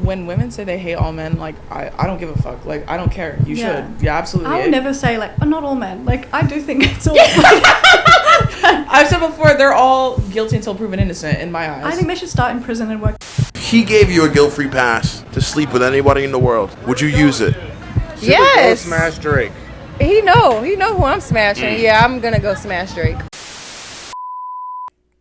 when women say they hate all men, like, I don't give a fuck. Like, I don't care. You should. Yeah, absolutely. I would never say, like, oh, not all men. Like, I do think it's all I've said before, they're all guilty until proven innocent in my eyes. I think they should start in prison and work. He gave you a guilt-free pass to sleep with anybody in the world. Would you use it? Yes. Go smash Drake. He know who I'm smashing. Yeah, I'm gonna go smash Drake.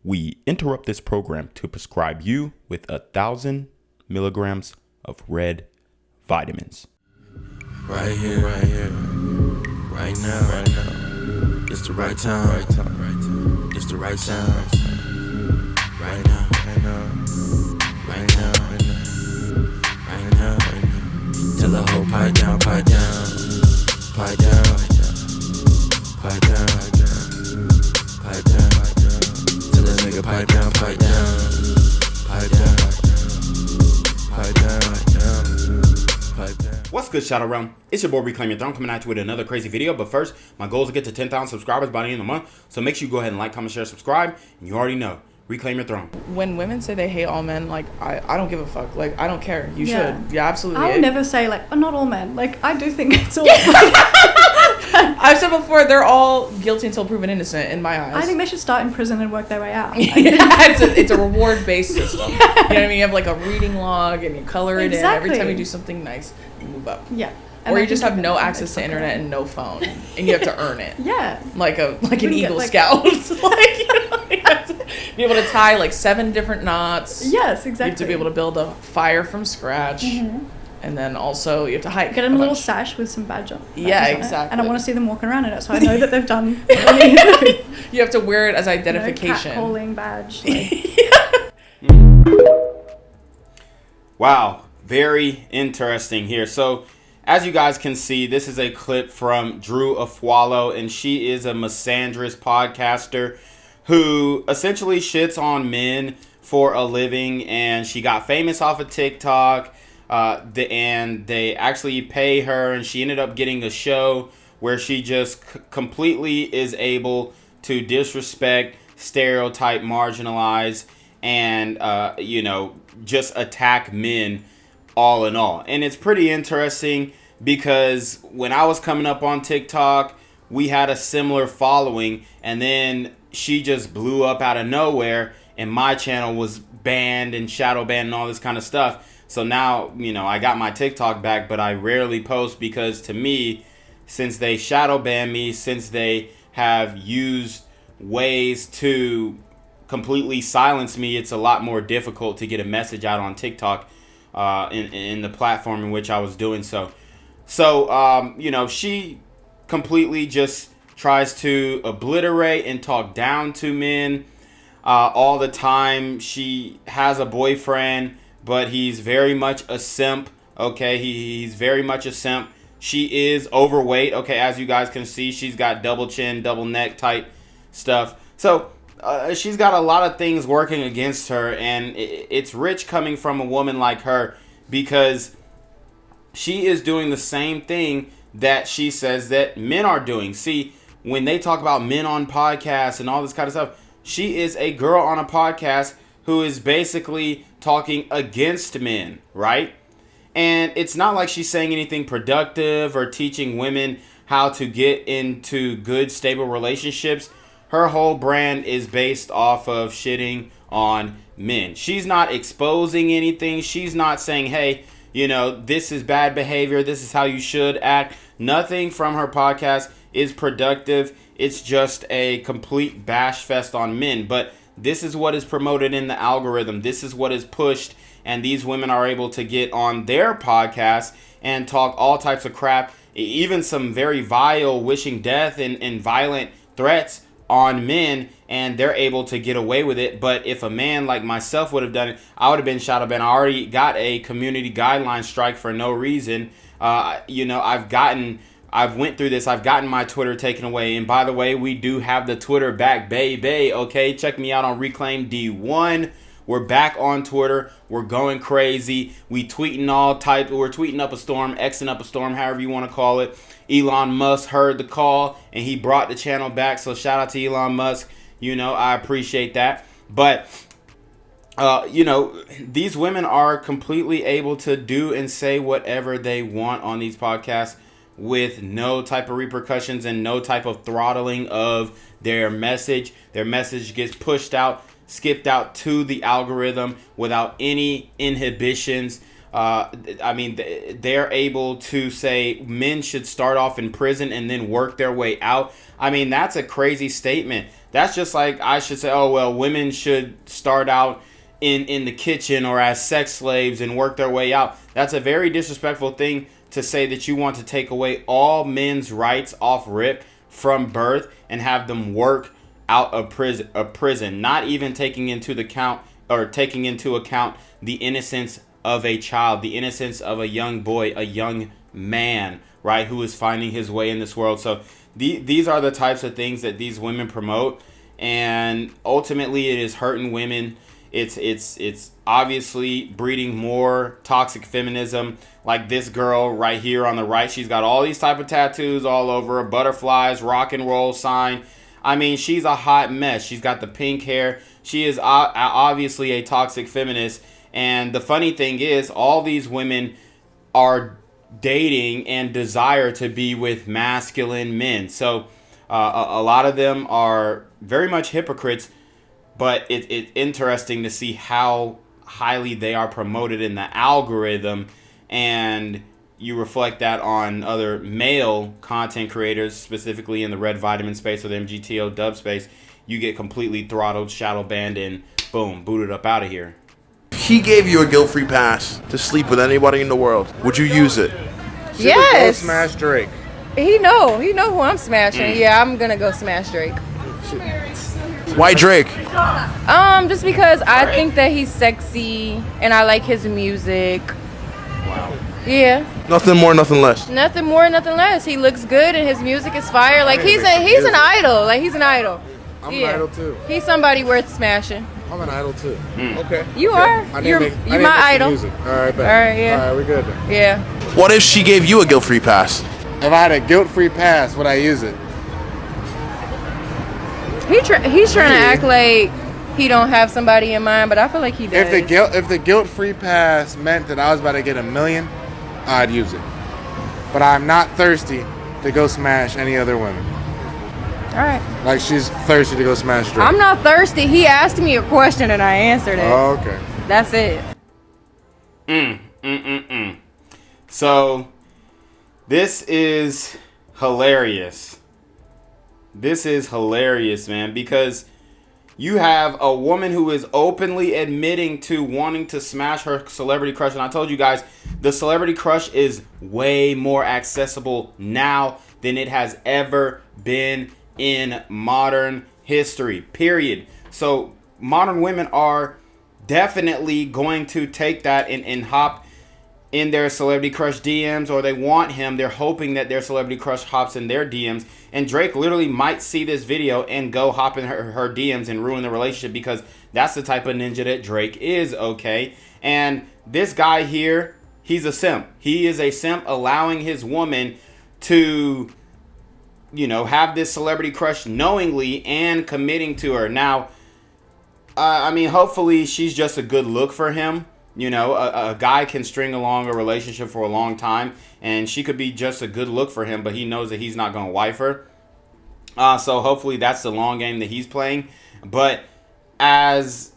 We interrupt this program to prescribe you with 1,000 milligrams of red vitamins. Right here, right now, it's the right time, it's the right sound, right now, right now, till the whole pipe down, pipe down, pipe down, pipe down, pipe down, till the nigga pipe down, pipe down, pipe down, pipe down, pipe down. What's good, Shadow Realm? It's your boy Reclaim Your Throne coming at you with another crazy video. But first, my goal is to get to 10,000 subscribers by the end of the month. So make sure you go ahead and like, comment, share, subscribe. And you already know, Reclaim Your Throne. When women say they hate all men, like, I don't give a fuck. Like, I don't care. You should. Yeah, absolutely. I would never say, like, oh, not all men. Like, I do think it's all I've said before, they're all guilty until proven innocent in my eyes. I think they should start in prison and work their way out. It's a reward-based system. You know what I mean? You have like a reading log and you color it in. Every time you do something nice, you move up. Yeah. Or you just have no access to internet and no phone, and you have to earn it. Yeah. Like an Eagle Scout. You have to be able to tie like 7 different knots. Yes, exactly. You have to be able to build a fire from scratch. Mm-hmm. And then also you have to hike. Get them a little sash with some badge on. Yeah, exactly. And I want to see them walking around in it, so I know that they've done. You have to wear it as identification. Catcalling badge. Wow, very interesting here. So, as you guys can see, this is a clip from Drew Afualo, and she is a misandrous podcaster who essentially shits on men for a living, and she got famous off of TikTok. And they actually pay her, and she ended up getting a show where she just completely is able to disrespect, stereotype, marginalize, and just attack men all in all. And it's pretty interesting because when I was coming up on TikTok, we had a similar following, and then she just blew up out of nowhere, and my channel was banned and shadow banned and all this kind of stuff. So now, I got my TikTok back, but I rarely post because to me, since they shadow ban me, since they have used ways to completely silence me, it's a lot more difficult to get a message out on TikTok in the platform in which I was doing so. So, she completely just tries to obliterate and talk down to men all the time. She has a boyfriend, but he's very much a simp, okay? He's very much a simp. She is overweight, okay? As you guys can see, she's got double chin, double neck type stuff. So she's got a lot of things working against her, and it's rich coming from a woman like her because she is doing the same thing that she says that men are doing. See, when they talk about men on podcasts and all this kind of stuff, she is a girl on a podcast who is basically talking against men, right? And it's not like she's saying anything productive or teaching women how to get into good, stable relationships. Her whole brand is based off of shitting on men. She's not exposing anything. She's not saying, hey, this is bad behavior. This is how you should act. Nothing from her podcast is productive. It's just a complete bash fest on men. But this is what is promoted in the algorithm. This is what is pushed. And these women are able to get on their podcast and talk all types of crap, even some very vile wishing death and violent threats on men, and they're able to get away with it. But if a man like myself would have done it, I would have been shadow banned. I already got a community guideline strike for no reason. I've went through this. I've gotten my Twitter taken away. And by the way, we do have the Twitter back, baby. Okay, check me out on Reclaim D1. We're back on Twitter. We're going crazy. We tweeting all types. We're tweeting up a storm, Xing up a storm, however you want to call it. Elon Musk heard the call and he brought the channel back. So shout out to Elon Musk. I appreciate that. But these women are completely able to do and say whatever they want on these podcasts with no type of repercussions and no type of throttling of their message. Their message gets pushed out, skipped out to the algorithm without any inhibitions. They're able to say men should start off in prison and then work their way out. I mean, that's a crazy statement. That's just like I should say, oh, well, women should start out in the kitchen or as sex slaves and work their way out. That's a very disrespectful thing to say, that you want to take away all men's rights off rip from birth and have them work out of prison, not even taking into account the innocence of a child, the innocence of a young boy, a young man, right, who is finding his way in this world. So these are the types of things that these women promote, and ultimately it is hurting women. It's obviously breeding more toxic feminism. Like this girl right here on the right, she's got all these type of tattoos all over her, butterflies, rock and roll sign. I mean, she's a hot mess. She's got the pink hair. She is obviously a toxic feminist. And the funny thing is, all these women are dating and desire to be with masculine men. So a lot of them are very much hypocrites. But it's interesting to see how highly they are promoted in the algorithm, and you reflect that on other male content creators, specifically in the red vitamin space or the MGTO dub space. You get completely throttled, shadow banned, and boom, booted up out of here. If he gave you a guilt-free pass to sleep with anybody in the world, would you use it? Yes. Go smash Drake. He know who I'm smashing. Yeah, I'm gonna go smash Drake. Why Drake? Just because I think that he's sexy and I like his music. Wow. Yeah. Nothing more, nothing less. Nothing more, nothing less. He looks good and his music is fire. Like he's an idol. Like he's an idol. I'm an idol too. He's somebody worth smashing. I'm an idol too. Okay. You are. You're my idol. Music. All right, bet. All right, yeah. All right, we're good then. Yeah. What if she gave you a guilt-free pass? If I had a guilt-free pass, would I use it? He's trying to act like he don't have somebody in mind, but I feel like he does. If the guilt-free pass meant that I was about to get $1 million, I'd use it. But I'm not thirsty to go smash any other women. All right. Like she's thirsty to go smash Drake. I'm not thirsty. He asked me a question and I answered it. Oh, okay. That's it. So this is hilarious. This is hilarious, man, because you have a woman who is openly admitting to wanting to smash her celebrity crush. And I told you guys, the celebrity crush is way more accessible now than it has ever been in modern history, period. So modern women are definitely going to take that and hop in their celebrity crush DMs, or they want him. They're hoping that their celebrity crush hops in their DMs. And Drake literally might see this video and go hop in her DMs and ruin the relationship, because that's the type of ninja that Drake is, okay? And this guy here, he's a simp. He is a simp, allowing his woman to, have this celebrity crush knowingly and committing to her. Now, hopefully she's just a good look for him. A guy can string along a relationship for a long time, and she could be just a good look for him, but he knows that he's not going to wife her. So hopefully that's the long game that he's playing. But as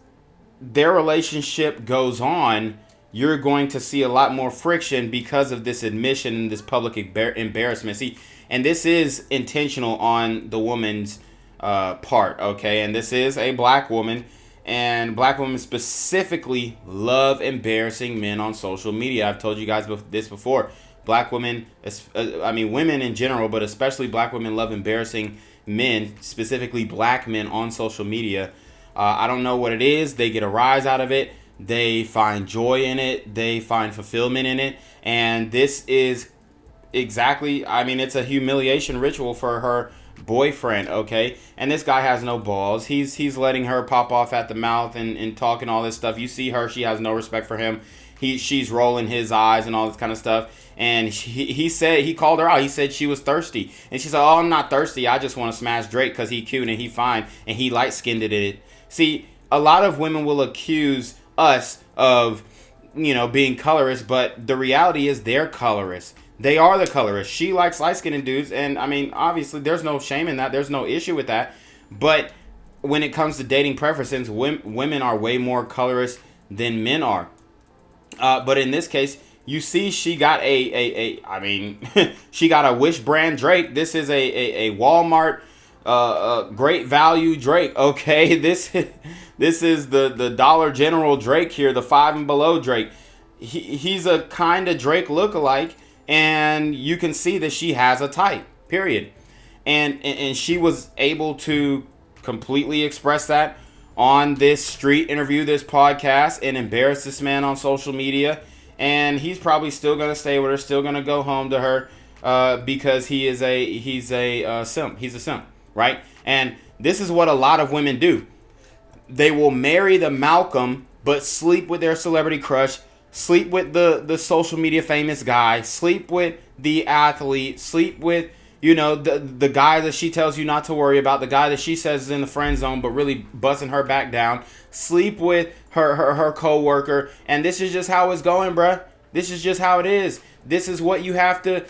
their relationship goes on, you're going to see a lot more friction because of this admission and this public embarrassment. See, and this is intentional on the woman's part, okay? And this is a black woman. And black women specifically love embarrassing men on social media. I've told you guys this before. Black women, women in general, but especially black women love embarrassing men, specifically black men on social media. I don't know what it is. They get a rise out of it. They find joy in it. They find fulfillment in it. And this is exactly, it's a humiliation ritual for her boyfriend, okay? And this guy has no balls. He's letting her pop off at the mouth and talking all this stuff. You see her, she has no respect for him. She's rolling his eyes and all this kind of stuff. And he called her out. He said she was thirsty. And she said, oh, I'm not thirsty. I just want to smash Drake because he cute and he fine and he light-skinned it. See, a lot of women will accuse us of, being colorist, but the reality is they're colorist. They are the colorist. She likes light-skinned dudes, and I mean, obviously, there's no shame in that. There's no issue with that. But when it comes to dating preferences, women are way more colorist than men are. But in this case, you see, she got she got a Wish brand Drake. This is a Walmart great value Drake. Okay, this is the Dollar General Drake here, the Five and Below Drake. He's a kind of Drake lookalike, and you can see that she has a type. Period. And she was able to completely express that on this street interview, this podcast, and embarrass this man on social media. And he's probably still gonna stay with her, still gonna go home to her, because he's a simp. He's a simp, right? And this is what a lot of women do. They will marry the Malcolm, but sleep with their celebrity crush, sleep with the social media famous guy, sleep with the athlete, sleep with the guy that she tells you not to worry about, the guy that she says is in the friend zone but really busting her back down, sleep with her co-worker, and this is just how it's going, bruh. This is just how it is. This is what you have to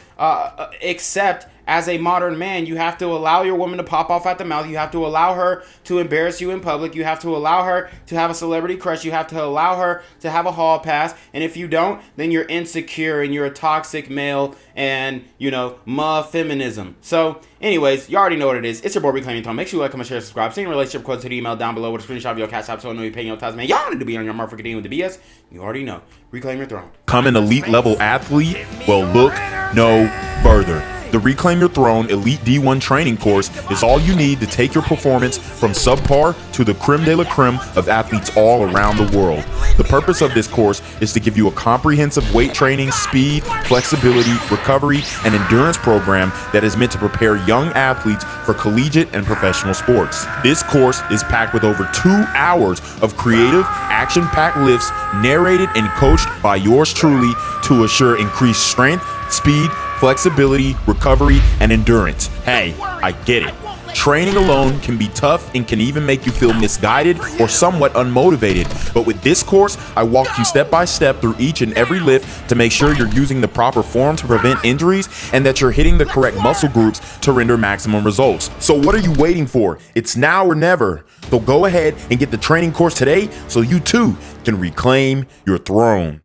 accept as a modern man. You have to allow your woman to pop off at the mouth. You have to allow her to embarrass you in public. You have to allow her to have a celebrity crush. You have to allow her to have a hall pass. And if you don't, then you're insecure and you're a toxic male and, feminism. So, anyways, you already know what it is. It's your boy Reclaim Your Throne. Make sure you like, comment, share, subscribe. Send your relationship quotes to the email down below with a screenshot of your CashApp so I know you're paying your taxes, man. Y'all need to be on your mark for continuing with the BS. You already know. Reclaim Your Throne. Become an elite level athlete? Well, look no further. The Reclaim Your Throne Elite D1 training course is all you need to take your performance from subpar to the creme de la creme of athletes all around the world. The purpose of this course is to give you a comprehensive weight training, speed, flexibility, recovery, and endurance program that is meant to prepare young athletes for collegiate and professional sports. This course is packed with over 2 hours of creative, action-packed lifts narrated and coached by yours truly to assure increased strength, speed, flexibility, recovery, and endurance. Hey, I get it. Training alone can be tough and can even make you feel misguided or somewhat unmotivated. But with this course, I walk you step by step through each and every lift to make sure you're using the proper form to prevent injuries and that you're hitting the correct muscle groups to render maximum results. So what are you waiting for? It's now or never. So go ahead and get the training course today so you too can reclaim your throne.